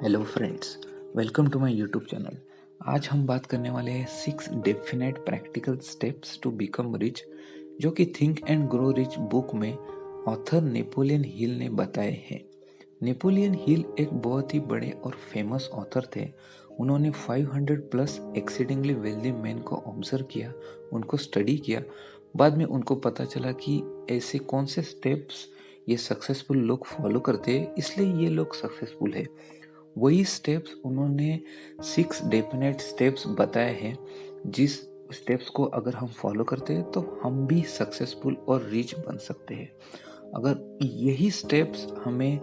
Hello friends, welcome to my YouTube channel. आज हम बात करने वाले हैं 6 definite practical steps to become rich, जो कि think and grow rich book में ऑथर नेपोलियन हिल ने बताए हैं। नेपोलियन हिल एक बहुत ही बड़े और फेमस ऑथर थे। उन्होंने 500 प्लस एक्सीडिंगली वेल्दी मैन को ऑब्जर्व किया, उनको स्टडी किया। बाद में उनको पता चला कि ऐसे कौन से स्टेप्स ये सक्सेसफुल लोग फॉलो करते हैं, इसलिए ये लोग सक्सेसफुल है। वही स्टेप्स उन्होंने 6 डेफिनेट स्टेप्स बताए हैं, जिस स्टेप्स को अगर हम फॉलो करते हैं तो हम भी सक्सेसफुल और रिच बन सकते हैं। अगर यही स्टेप्स हमें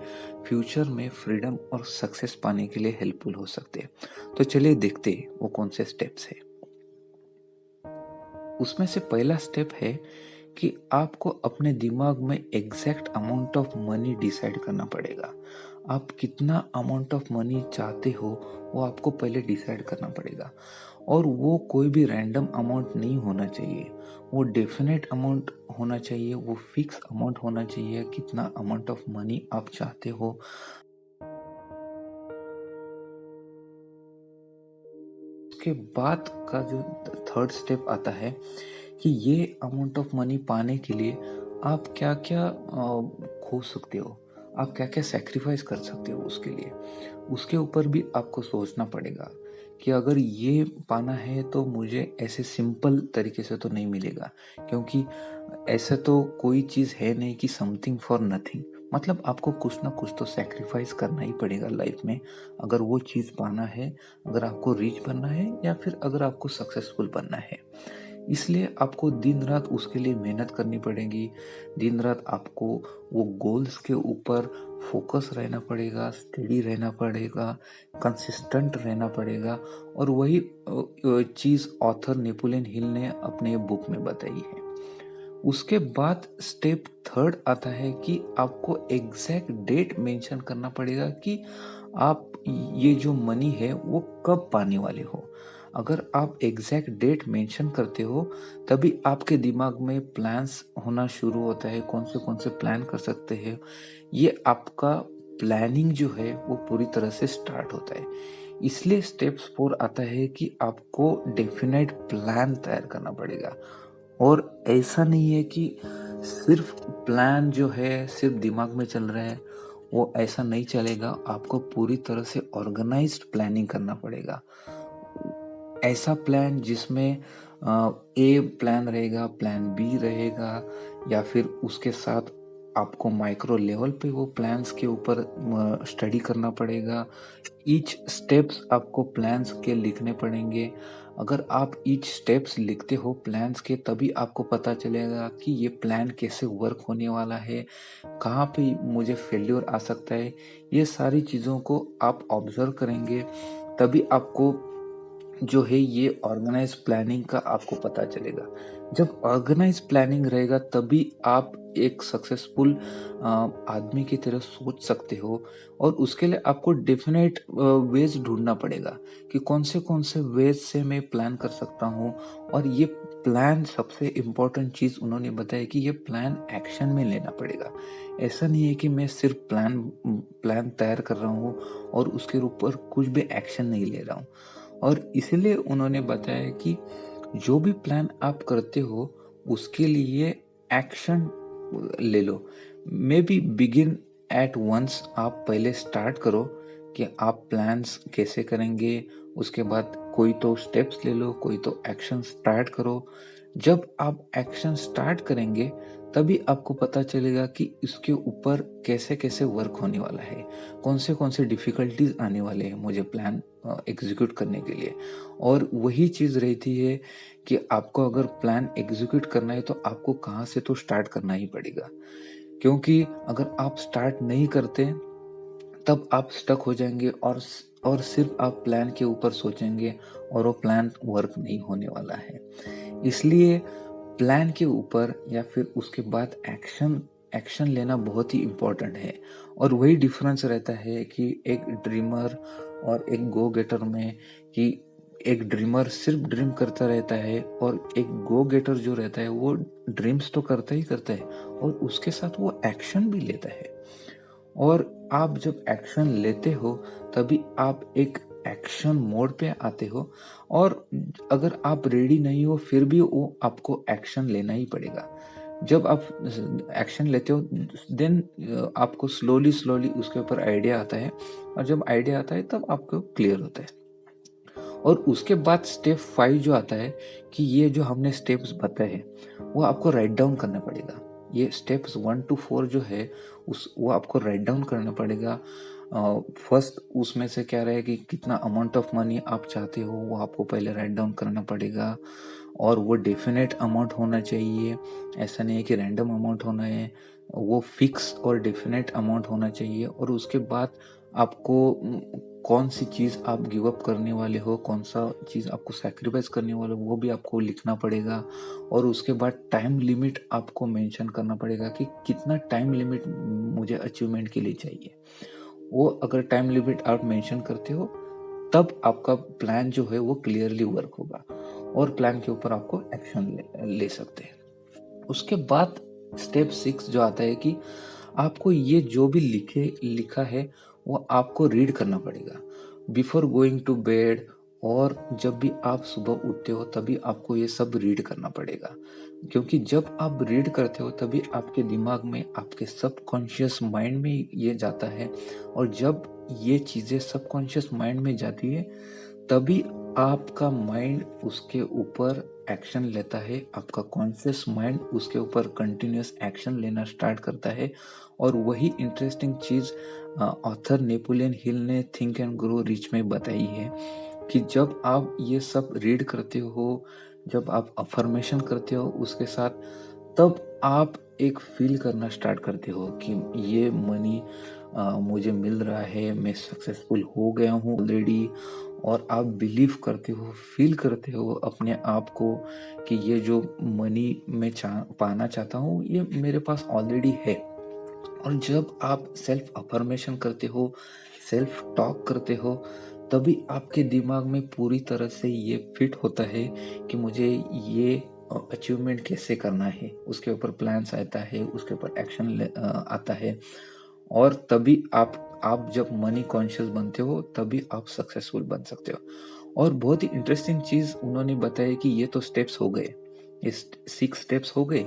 फ्यूचर में फ्रीडम और सक्सेस पाने के लिए हेल्पफुल हो सकते हैं। तो चलिए देखते हैं वो कौन से स्टेप्स है। उसमें से पहला स्टेप है कि आपको अपने दिमाग में exact amount of money decide करना पड़ेगा। आप कितना अमाउंट ऑफ मनी चाहते हो वो आपको पहले डिसाइड करना पड़ेगा, और वो कोई भी रैंडम अमाउंट नहीं होना चाहिए। वो डेफिनेट अमाउंट होना चाहिए, वो फिक्स अमाउंट होना चाहिए कितना अमाउंट ऑफ मनी आप चाहते हो। उसके बाद का जो थर्ड स्टेप आता है कि ये अमाउंट ऑफ मनी पाने के लिए आप क्या क्या खो सकते हो, आप क्या क्या सेक्रीफाइस कर सकते हो उसके लिए। उसके ऊपर भी आपको सोचना पड़ेगा कि अगर ये पाना है तो मुझे ऐसे सिंपल तरीके से तो नहीं मिलेगा, क्योंकि ऐसा तो कोई चीज़ है नहीं कि समथिंग फॉर नथिंग। मतलब आपको कुछ ना कुछ तो सेक्रीफाइस करना ही पड़ेगा लाइफ में, अगर वो चीज़ पाना है, अगर आपको रिच बनना है या फिर अगर आपको सक्सेसफुल बनना है। इसलिए आपको दिन रात उसके लिए मेहनत करनी पड़ेगी। दिन रात आपको वो गोल्स के ऊपर फोकस रहना पड़ेगा, स्टडी रहना पड़ेगा, कंसिस्टेंट रहना पड़ेगा। और वही चीज़ ऑथर नेपोलियन हिल ने अपने बुक में बताई है। उसके बाद स्टेप थर्ड आता है कि आपको एग्जैक्ट डेट मेंशन करना पड़ेगा कि आप ये जो मनी है वो कब पाने वाले हो। अगर आप एग्जैक्ट डेट मेंशन करते हो तभी आपके दिमाग में प्लान्स होना शुरू होता है, कौन से प्लान कर सकते हैं। ये आपका प्लानिंग जो है वो पूरी तरह से स्टार्ट होता है। इसलिए स्टेप्स 4 आता है कि आपको डेफिनेट प्लान तैयार करना पड़ेगा। और ऐसा नहीं है कि सिर्फ प्लान जो है सिर्फ दिमाग में चल रहा है, वो ऐसा नहीं चलेगा। आपको पूरी तरह से ऑर्गेनाइज्ड प्लानिंग करना पड़ेगा। ऐसा प्लान जिसमें ए प्लान रहेगा, प्लान बी रहेगा, या फिर उसके साथ आपको माइक्रो लेवल पे वो प्लान्स के ऊपर स्टडी करना पड़ेगा। ईच स्टेप्स आपको प्लान्स के लिखने पड़ेंगे। अगर आप ईच स्टेप्स लिखते हो प्लान्स के, तभी आपको पता चलेगा कि ये प्लान कैसे वर्क होने वाला है, कहाँ पे मुझे फेल्योर आ सकता है। ये सारी चीज़ों को आप ऑब्जर्व करेंगे, तभी आपको जो है ये ऑर्गेनाइज प्लानिंग का आपको पता चलेगा। जब ऑर्गेनाइज प्लानिंग रहेगा तभी आप एक सक्सेसफुल आदमी की तरह सोच सकते हो। और उसके लिए आपको डेफिनेट वेज ढूंढना पड़ेगा कि कौन से वेज से मैं प्लान कर सकता हूँ। और ये प्लान, सबसे इम्पोर्टेंट चीज़ उन्होंने बताया कि ये प्लान एक्शन में लेना पड़ेगा। ऐसा नहीं है कि मैं सिर्फ प्लान प्लान तैयार कर रहा हूँ और उसके ऊपर कुछ भी एक्शन नहीं ले रहा हूँ। और इसलिए उन्होंने बताया कि जो भी प्लान आप करते हो उसके लिए एक्शन ले लो। Maybe begin at once, आप पहले स्टार्ट करो कि आप प्लान्स कैसे करेंगे। उसके बाद कोई तो स्टेप्स ले लो, कोई तो एक्शन स्टार्ट करो। जब आप एक्शन स्टार्ट करेंगे तभी आपको पता चलेगा कि इसके ऊपर कैसे कैसे वर्क होने वाला है, कौन से डिफिकल्टीज आने वाले हैं मुझे प्लान एग्जीक्यूट करने के लिए। और वही चीज़ रहती है कि आपको अगर प्लान एग्जीक्यूट करना है तो आपको कहाँ से तो स्टार्ट करना ही पड़ेगा, क्योंकि अगर आप स्टार्ट नहीं करते तब आप स्टक हो जाएंगे और सिर्फ आप प्लान के ऊपर सोचेंगे और वो प्लान वर्क नहीं होने वाला है। इसलिए प्लान के ऊपर या फिर उसके बाद एक्शन एक्शन लेना बहुत ही इम्पोर्टेंट है। और वही डिफरेंस रहता है कि एक ड्रीमर और एक गो गेटर में, कि एक ड्रीमर सिर्फ ड्रीम करता रहता है और एक गो गेटर जो रहता है वो ड्रीम्स तो करता ही करता है और उसके साथ वो एक्शन भी लेता है। और आप जब एक्शन लेते हो तभी आप एक एक्शन मोड पे आते हो, और अगर आप रेडी नहीं हो फिर भी वो आपको एक्शन लेना ही पड़ेगा। जब आप एक्शन लेते हो देन आपको स्लोली स्लोली उसके ऊपर आइडिया आता है, और जब आइडिया आता है तब आपको क्लियर होता है। और उसके बाद स्टेप 5 जो आता है कि ये जो हमने स्टेप्स बताए हैं वो आपको राइट डाउन करना पड़ेगा। ये स्टेप्स 1 टू 4 जो है उस वो आपको राइट डाउन करना पड़ेगा। फर्स्ट उसमें से क्या रहे कि कितना अमाउंट ऑफ मनी आप चाहते हो वो आपको पहले राइट डाउन करना पड़ेगा, और वो डेफिनेट अमाउंट होना चाहिए। ऐसा नहीं है कि रैंडम अमाउंट होना है, वो फिक्स और डेफिनेट अमाउंट होना चाहिए। और उसके बाद आपको कौन सी चीज़ आप गिव अप करने वाले हो, कौन सा चीज़ आपको सैक्रिफाइस करने वाले हो, वो भी आपको लिखना पड़ेगा। और उसके बाद टाइम लिमिट आपको मेंशन करना पड़ेगा कि कितना टाइम लिमिट मुझे अचीवमेंट के लिए चाहिए। वो अगर टाइम लिमिट आप मेंशन करते हो तब आपका प्लान जो है वो क्लियरली वर्क होगा, और प्लान के ऊपर आपको एक्शन ले सकते हैं। उसके बाद स्टेप 6 जो आता है कि आपको ये जो भी लिखा है वो आपको रीड करना पड़ेगा बिफोर गोइंग टू बेड, और जब भी आप सुबह उठते हो तभी आपको ये सब रीड करना पड़ेगा। क्योंकि जब आप रीड करते हो तभी आपके दिमाग में, आपके सबकॉन्शियस माइंड में ये जाता है, और जब ये चीज़ें सबकॉन्शियस माइंड में जाती है तभी आपका माइंड उसके ऊपर एक्शन लेता है, आपका कॉन्शियस माइंड उसके ऊपर कंटिन्यूअस एक्शन लेना स्टार्ट करता है। और वही इंटरेस्टिंग चीज़ ऑथर नेपोलियन हिल ने थिंक एंड ग्रो रिच में बताई है कि जब आप ये सब रीड करते हो, जब आप अफर्मेशन करते हो उसके साथ, तब आप एक फील करना स्टार्ट करते हो कि ये मनी मुझे मिल रहा है, मैं सक्सेसफुल हो गया हूँ ऑलरेडी। और आप बिलीव करते हो, फील करते हो अपने आप को कि ये जो मनी मैं पाना चाहता हूँ ये मेरे पास ऑलरेडी है। और जब आप सेल्फ अफर्मेशन करते हो, सेल्फ टॉक करते हो, तभी आपके दिमाग में पूरी तरह से ये फिट होता है कि मुझे ये अचीवमेंट कैसे करना है, उसके ऊपर प्लान्स आता है, उसके ऊपर एक्शन आता है। और तभी आप जब मनी कॉन्शियस बनते हो तभी आप सक्सेसफुल बन सकते हो। और बहुत ही इंटरेस्टिंग चीज उन्होंने बताया कि ये तो स्टेप्स हो गए, ये 6 स्टेप्स हो गए,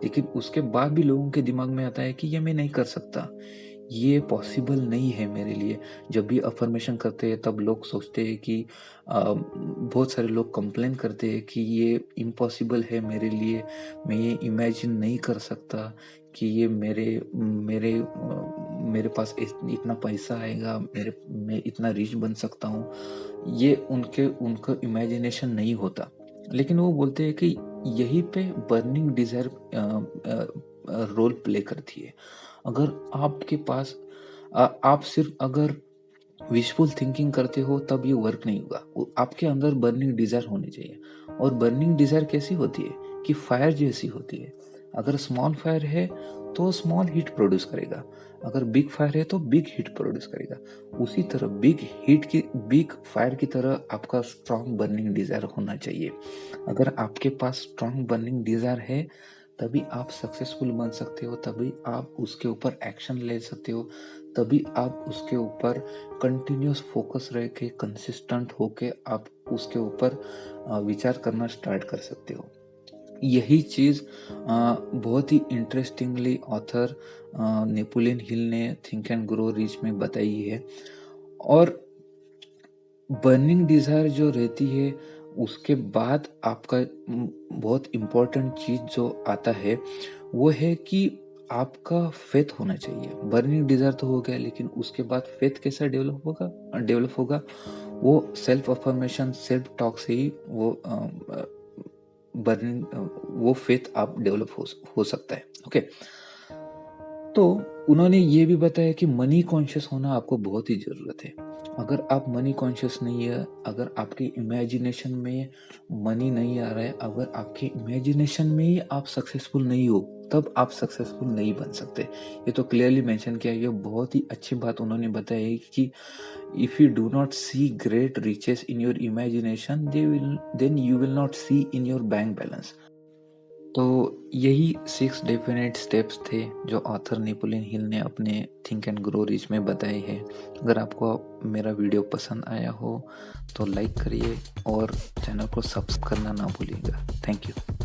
लेकिन उसके बाद भी लोगों के दिमाग में आता है कि ये मैं नहीं कर सकता, ये पॉसिबल नहीं है मेरे लिए। जब भी अफर्मेशन करते हैं तब लोग सोचते हैं कि बहुत सारे लोग कंप्लेन करते हैं कि ये इम्पॉसिबल है मेरे लिए, मैं ये इमेजिन नहीं कर सकता कि ये मेरे मेरे पास इतना पैसा आएगा, मैं इतना रिच बन सकता हूँ। ये उनका इमेजिनेशन नहीं होता। लेकिन वो बोलते हैं कि यही पे बर्निंग डिजायर रोल प्ले करती है। अगर आपके पास आप सिर्फ अगर विशफुल थिंकिंग करते हो तब ये वर्क नहीं होगा, आपके अंदर बर्निंग डिजायर होनी चाहिए। और बर्निंग डिजायर कैसी होती है कि फायर जैसी होती है। अगर स्मॉल फायर है तो स्मॉल हीट प्रोड्यूस करेगा, अगर बिग फायर है तो बिग हीट प्रोड्यूस करेगा। उसी तरह बिग फायर की तरह आपका स्ट्रॉन्ग बर्निंग डिजायर होना चाहिए। अगर आपके पास स्ट्रॉन्ग बर्निंग डिजायर है तभी आप सक्सेसफुल बन सकते हो, तभी आप उसके ऊपर एक्शन ले सकते हो, तभी आप उसके ऊपर कंटिन्यूस फोकस रह के कंसिस्टेंट होके आप उसके ऊपर विचार करना स्टार्ट कर सकते हो। यही चीज बहुत ही इंटरेस्टिंगली ऑथर नेपोलियन हिल ने थिंक एंड ग्रो रिच में बताई है। और बर्निंग डिजायर जो रहती है उसके बाद आपका बहुत इम्पोर्टेंट चीज जो आता है वो है कि आपका फेथ होना चाहिए। बर्निंग डिजायर तो हो गया, लेकिन उसके बाद फेथ कैसा डेवलप होगा वो सेल्फ अफर्मेशन, सेल्फ टॉक से ही वो बर्निंग वो फेथ आप डेवलप हो सकता है। ओके, तो उन्होंने ये भी बताया कि मनी कॉन्शियस होना आपको बहुत ही जरूरत है। अगर आप मनी कॉन्शियस नहीं है, अगर आपके इमेजिनेशन में मनी नहीं आ रहा है, अगर आपके इमेजिनेशन में ही आप सक्सेसफुल नहीं हो, तब आप सक्सेसफुल नहीं बन सकते। ये तो क्लियरली मेंशन किया। ये बहुत ही अच्छी बात उन्होंने बताई है कि if you do not see great riches in your imagination, then you will not see in your bank balance. तो यही 6 डेफिनेट स्टेप्स थे जो ऑथर नेपोलियन हिल ने अपने थिंक एंड ग्रो रिच में बताए हैं। अगर आपको मेरा वीडियो पसंद आया हो तो लाइक करिए और चैनल को सब्सक्राइब करना ना भूलिएगा। Thank you.